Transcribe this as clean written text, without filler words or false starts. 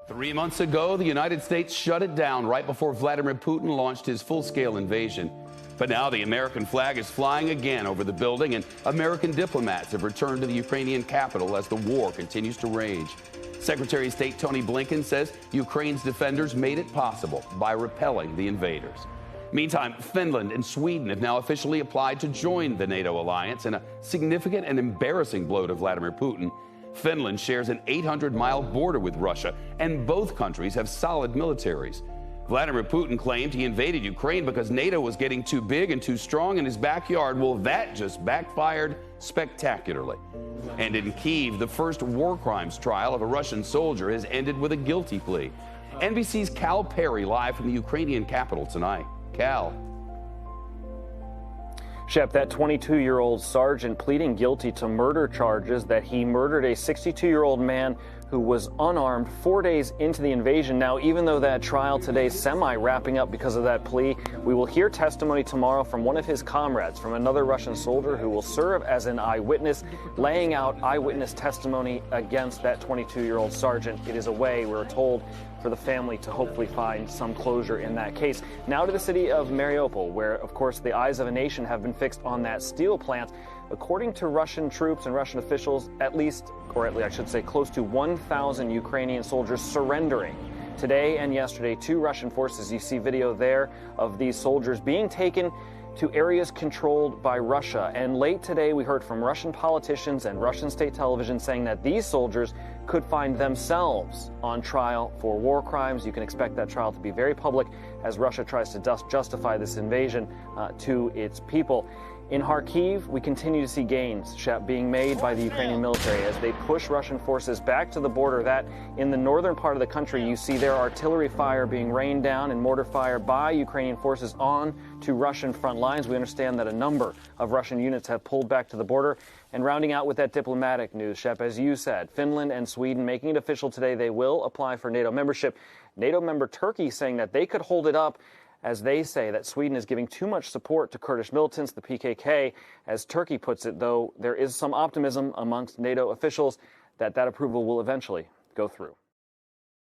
3 months ago, the United States shut it down right before Vladimir Putin launched his full-scale invasion. But now the American flag is flying again over the building, and American diplomats have returned to the Ukrainian capital as the war continues to rage. Secretary of State Tony Blinken says Ukraine's defenders made it possible by repelling the invaders. Meantime, Finland and Sweden have now officially applied to join the NATO alliance in a significant and embarrassing blow to Vladimir Putin. Finland shares an 800-mile border with Russia, and both countries have solid militaries. Vladimir Putin claimed he invaded Ukraine because NATO was getting too big and too strong in his backyard. Well, that just backfired spectacularly. And in Kyiv, the first war crimes trial of a Russian soldier has ended with a guilty plea. NBC's Cal Perry live from the Ukrainian capital tonight. Cal. Shep, that 22-year-old sergeant pleading guilty to murder charges that he murdered a 62-year-old man who was unarmed 4 days into the invasion. Now, even though that trial today is semi-wrapping up because of that plea, we will hear testimony tomorrow from one of his comrades, from another Russian soldier who will serve as an eyewitness, laying out eyewitness testimony against that 22-year-old sergeant. It is a way, we're told, for the family to hopefully find some closure in that case. Now to the city of Mariupol, where, of course, the eyes of a nation have been fixed on that steel plant. According to Russian troops and Russian officials, I should say close to 1,000 Ukrainian soldiers surrendering today and yesterday to Russian forces. You see video there of these soldiers being taken to areas controlled by Russia. And late today, we heard from Russian politicians and Russian state television saying that these soldiers could find themselves on trial for war crimes. You can expect that trial to be very public as Russia tries to justify this invasion to its people. In Kharkiv, we continue to see gains, Shep, being made by the Ukrainian military as they push Russian forces back to the border. That in the northern part of the country, you see their artillery fire being rained down and mortar fire by Ukrainian forces on to Russian front lines. We understand that a number of Russian units have pulled back to the border. And rounding out with that diplomatic news, Shep, as you said, Finland and Sweden making it official today, they will apply for NATO membership. NATO member Turkey saying that they could hold it up, as they say that Sweden is giving too much support to Kurdish militants, the PKK. As Turkey puts it, though, there is some optimism amongst NATO officials that that approval will eventually go through.